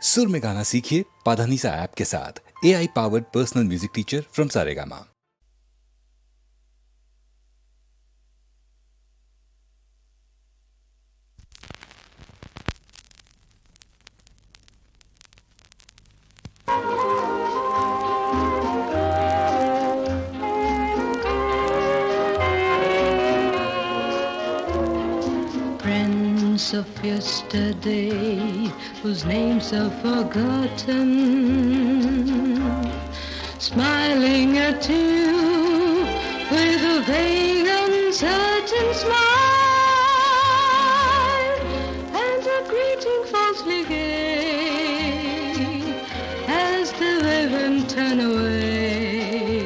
सुर में गाना सीखिए पाधानीसा ऐप के साथ। AI powered personal music teacher from Saregama. Friends of yesterday, whose names are forgotten, smiling at you with a vague, uncertain smile, and a greeting falsely gay as the women turn away.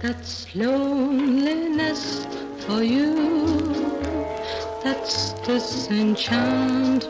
That's loneliness for you. That's disenchantment.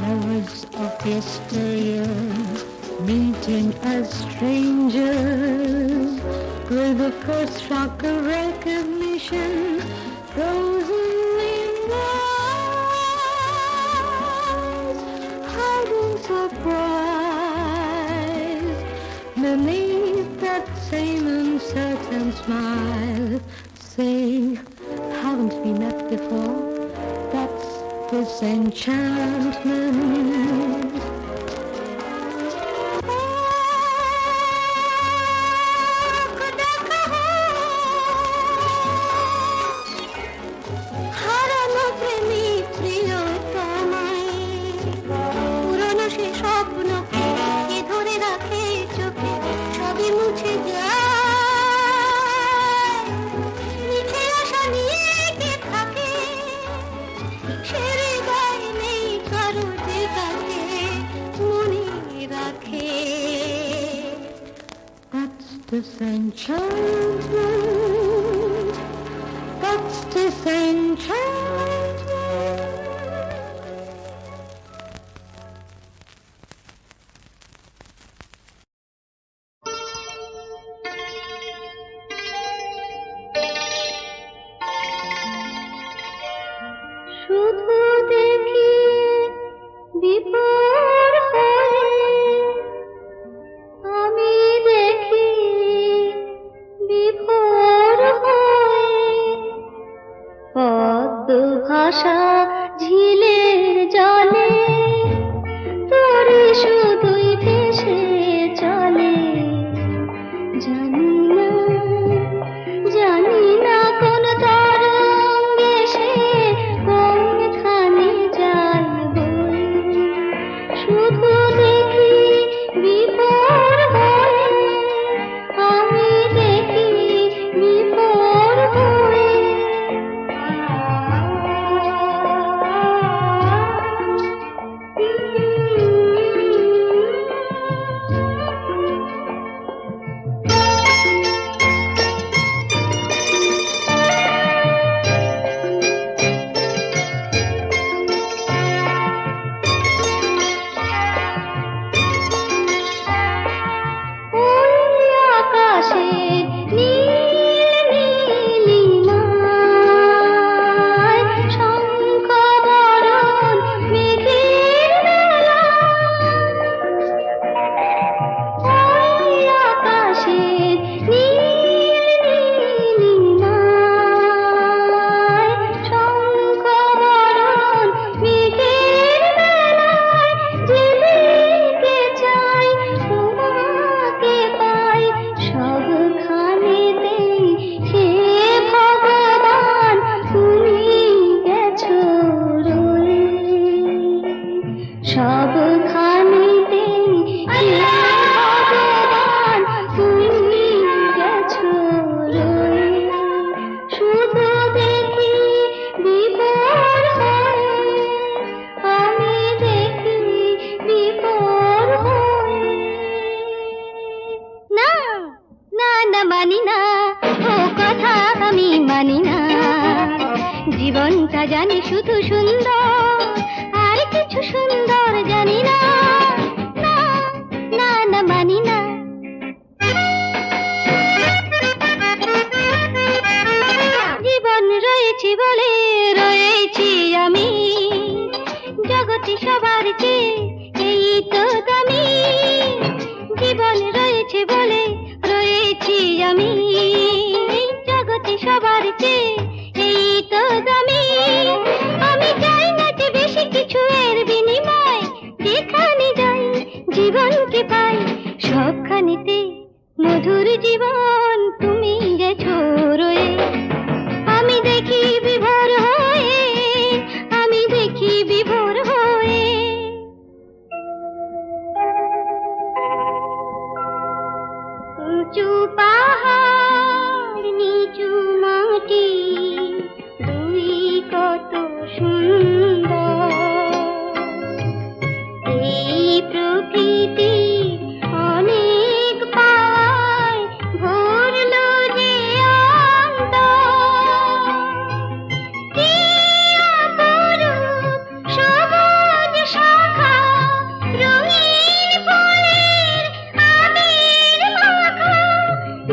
Lovers of yesteryear, meeting as strangers, with the first shock of recognition, frozen in eyes, hiding surprise beneath that same uncertain smile. Say, haven't we met before? That's disenchantment. হারানো প্রেমী প্রিয়তমায়, পুরনো সে স্বপ্নকে কে ধরে রাখে চোখে, সবই মুছে যায়। মিঠে আশা নিয়ে কে থাকে, সে হৃদয় নেই কারো যে তাকে মনে রাখে। That's disenchantment. That's disenchantment. শুধু দেখি বিভোর হয়ে, আমি দেখি বিভোর হয়ে, পদ্ম ভাষা ঝিলের জলে তোরে শুধুই ভেসে চলে। জানি না কোন তরঙ্গে সে কোনখানে যায় বয়ে, শুধু দেখি বিভোর হয়ে, আমি দেখি বিভোর হয়ে। জানি শুধু সুন্দর, আর কিছু সুন্দর জানি না। না না না মানি না। জীবন রয়েছে বলে রয়েছি আমি, জগতে সবার চেয়ে এই তো দামি। জীবন রয়েছে বলে রয়েছি আমি, জগতে সবার চেয়ে এই তো দামি। আমি চাই না যে বেশি কিছু এর বিনিময়, যেখানে যাই জীবনকে পাই সবখানেতে মধুর জীবন তুমি গেছো রয়ে। আমি দেখি বিভোর হয়ে, আমি দেখি বিভোর হয়ে। উঁচু পাহাড় নিচু মাটি, দুই কত সুন্দর। এই প্রকৃতি অনেক পায় ভরলো যে অন্তর। কি অপরূপ সবুজ শাখা, রঙিন ফুলের আবির মাখা।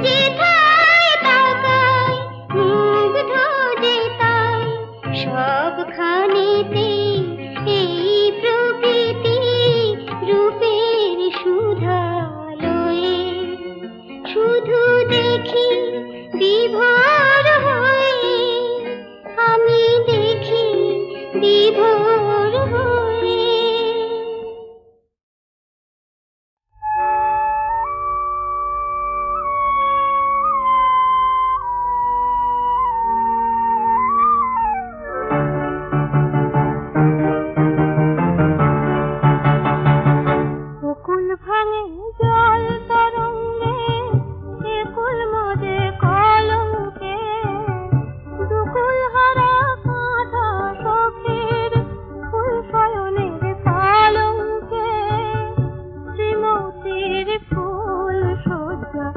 যেথায় তাকাই মুগ্ধ যে তাই, সবখানেতে এই প্রকৃতি রূপের সুধালয়ে। শুধু দেখি বিভোর হয়ে, আমি দেখি বিভোর হয়ে। বকুল ভাঙে জল তরঙ্গে, একুল মজে কলঙ্কে। দুকুল হারা কাঁধা সখীর ফুল শয়নের পালঙ্কে। শ্রীমতীর ফুল সজ্জা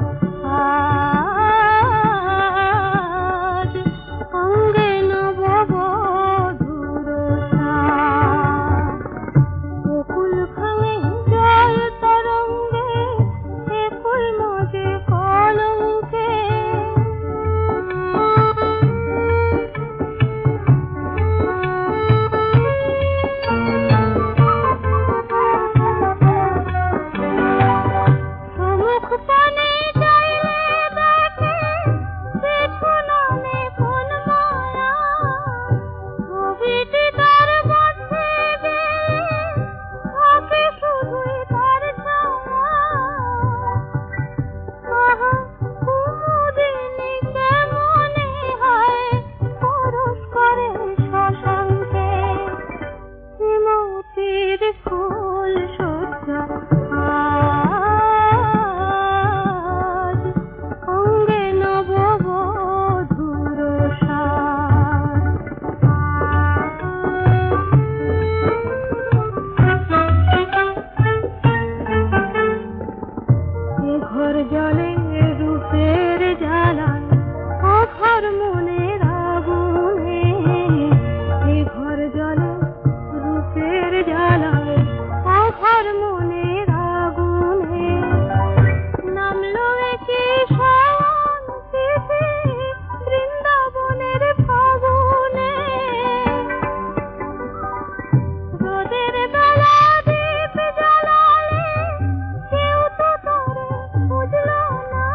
আজ, অঙ্গে নববধূর সাজ। বকুল ভাঙে জল তরঙ্গে, একুল মজে কলঙ্কে। সমুখ পানে চাইলে দেখে, পেছনে কোন মায়া। ছবিটি তার মধ্যে গেয়ে, থাকে শুধুই তার ছায়া। আহা কুমুদিনী কেমনে হয় পরশ করে শশাঙ্কে। শ্রীমতীর ফুল সজ্জা আজ, অঙ্গে নববধূর সাজ। এ ঘর জলে রূপের জ্বালায়, অঘর মনের আগুনে। এ ঘর জলে রূপের জ্বালায়, অঘর মনের আগুনে। নামলো একে শাওন তিথি, বৃন্দাবনের ফাগুনে। রোদের বেলা দীপ জ্বালালে, কেউ তো তারে বুঝলো না।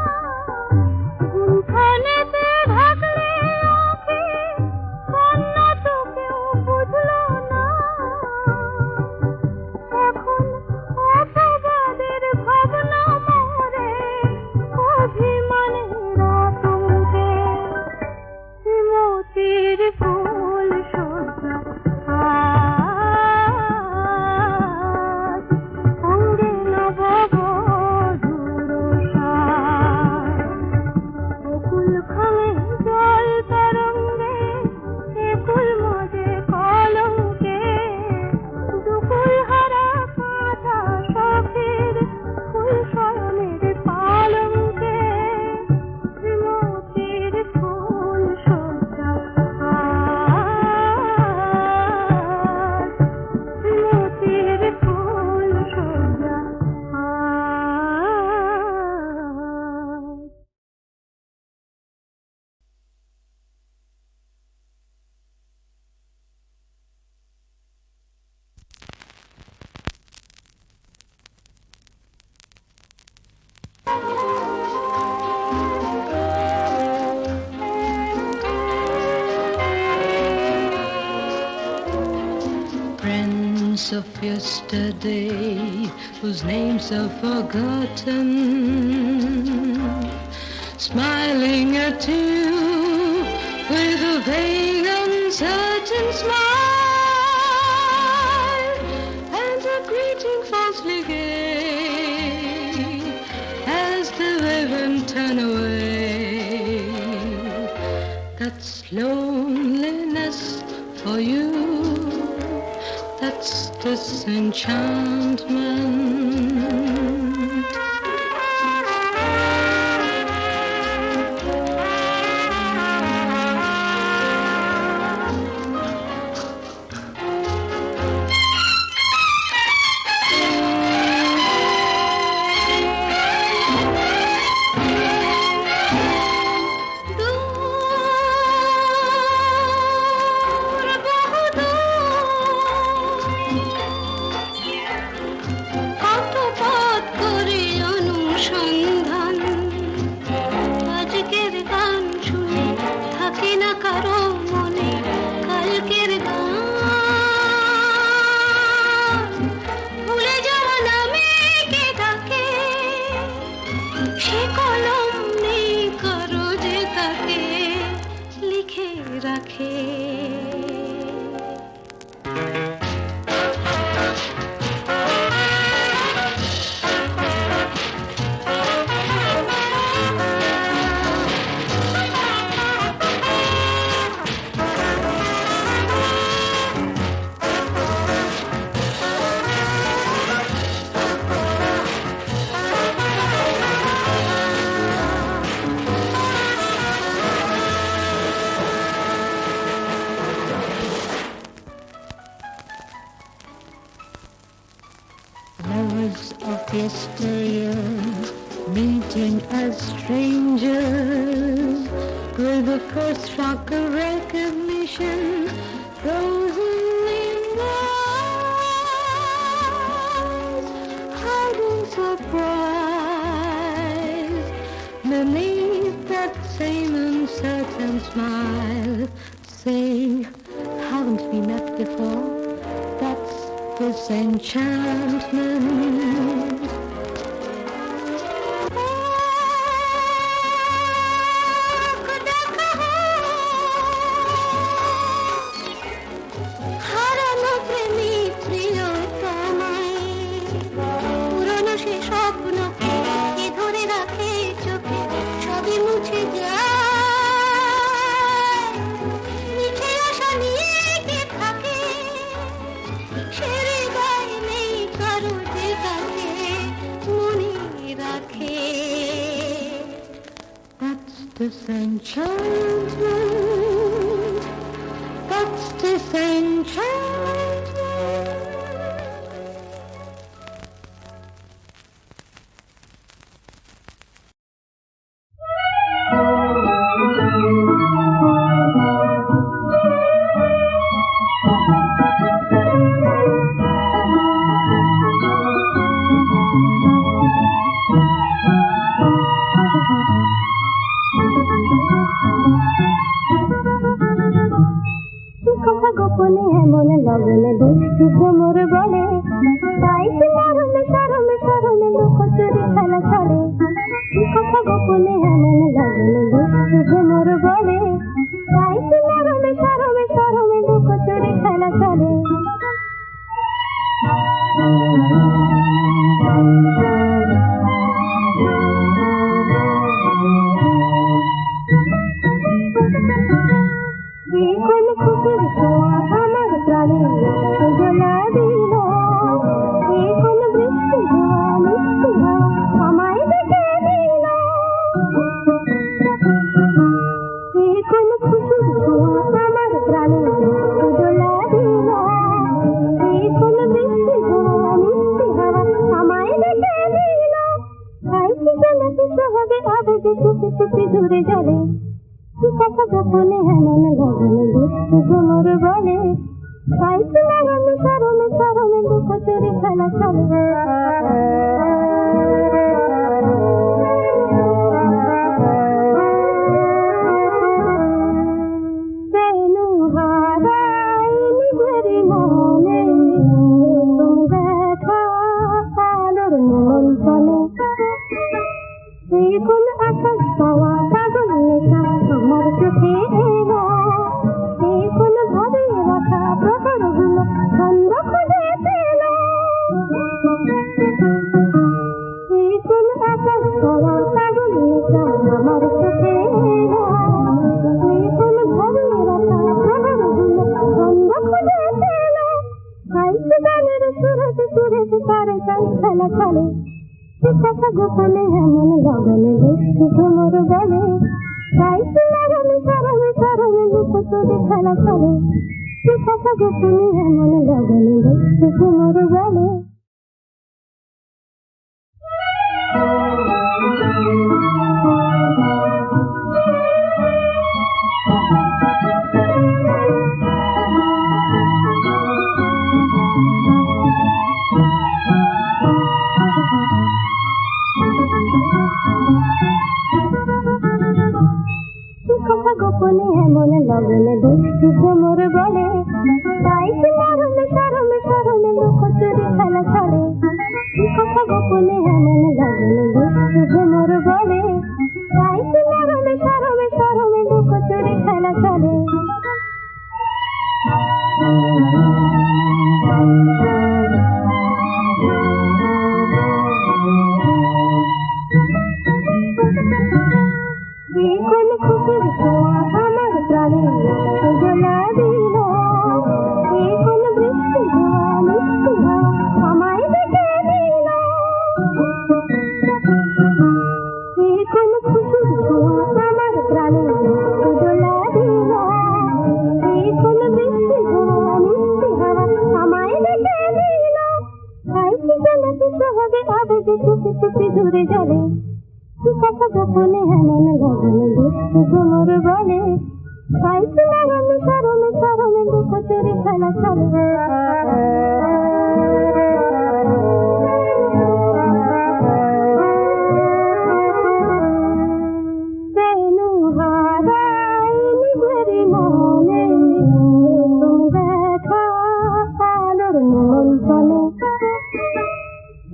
গুলশানেতে ঢাকলে আঁখি, কান্না তো কেউ বুঝলো না। এখন Lovers of yesterday, whose names are forgotten, smiling at you with a vague, uncertain smile, and a greeting falsely gay as the women turn away. That's loneliness for you. That's disenchantment. Lovers of yesteryear, meeting as strangers, with the first shock of recognition frozen in their eyes, hiding surprise beneath that same uncertain smile, saying, haven't we met before? That's disenchantment. হারানো প্রেমী প্রিয়তমায়, পুরনো সে স্বপ্নকে কে ধরে রাখে চোখে, সবই মুছে যায়। মিছে আশা নিয়ে কে থাকে, সে হৃদয় নেই কারো যে তাকে মনে রাখে। That's disenchantment. That's disenchantment. কথা গোপনে এমন লগনে দুষ্টু ভ্রমর বলে, তাই সে মরমে সরমে সরমে লুকোচুরি খেলা চলে। কথা গোপনে এমন লগনে দুষ্টু ভ্রমর বলে, তাই সে মরমে সরমে সরমে লুকোচুরি খেলা চলে। কোন খুশির ছোঁয়া আমার প্রাণে গোলা দিল, কোন বৃষ্টি ধোয়া মিষ্টি হাওয়া আমায় দেখে দিল। কোন খুশির ছোঁয়া আমার প্রাণে গোলা দিল, কোন বৃষ্টি ধোয়া মিষ্টি হাওয়া আমায় দেখে দিল। তাই কি জলকে সহজে আবেগে চুপি চুপি দূরে জলে, কথা গোপনে এমন লগনে দুষ্টু ভ্রমর বলে, তাই কি মরমে সরমে সরমে লুকোচুরি খেলা চলে। প্রেম হারাই নিজের মনে আলোর নিমন্ত্রণে এই কোন আকাশ পাওয়া পাগল নেশা আমার চোখে এলো এই কোন ভাবে রাখা প্রহরগুলো ছন্দ খুঁজে পেল এই কোন আকাশ পাওয়া পাগল নেশা আমার চোখে এলো এই কোন ভাবে রাখা প্রহরগুলো ছন্দ খুঁজে পেল গাইছে গানের সুরেতে সুরেতে তারে গান খেলা খেলে কথা গোপনে এমন লগনে দুষ্টু ভ্রমর গলে গাইছে লাগনে সারণে সারণে লুকোচুরি খেলা খেলে কথা গোপনে এমন লগনে দুষ্টু ভ্রমর গলে কথা গোপনে এমন লগনে দুষ্টু ভ্রমর বলে গাইছে সারণে সারণে সারণে লুকোচুরি খেলা খেলে কথা গোপনে এমন লগনে দুষ্টু ভ্রমর বলে গাইছে সারণে সারণে সারণে লুকোচুরি খেলা খেলে কোন খুশির ছোঁয়া আমার প্রাণে দোলা দিল এই কোন বৃষ্টি ধোয়া মিষ্টি হাওয়া আমায় ডেকে দিল এই কোন খুশির ছোঁয়া আমার প্রাণে দোলা দিল এই কোন বৃষ্টি ধোয়া মিষ্টি হাওয়া আমায় ডেকে দিল গাইছি জলেতে সহজে আবেগে চুপি চুপি দূরে যাবে কথা গোপনে এমন লগনে দুষ্টু ভ্রমর বলে গাইছে লাগনে সারণে সারণে লুকোচুরি খেলা খেলে বেনু হারাই নিজের মনে তুমি দেখা আলোর নিমন্ত্রণে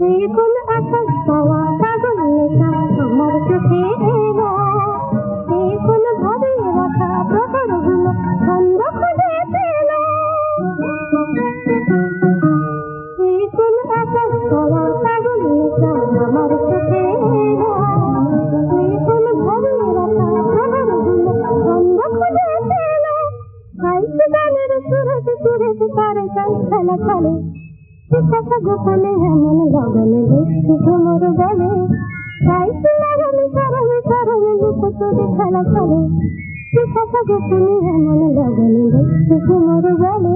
এই কোন আকাশ পাওয়া পাগল নেশা আমার চোখে এলো এই কোন ভাবে রাখা প্রহরগুলো ছন্দ খুঁজে পেল এই কোন আকাশ পাওয়া পাগল নেশা আমার চোখে এলো এই কোন ভাবে রাখা প্রহরগুলো ছন্দ খুঁজে পেল গাইছে গানের সুরেতে সুরেতে তারে গান খেলা খেলে কথা গোপনে এমন লগনে দুষ্টু ভ্রমর গলে গাইছে লাগনে সারণে সারণে লুকোচুরি খেলা খেলে কথা গোপনে এমন লগনে দুষ্টু ভ্রমর গলে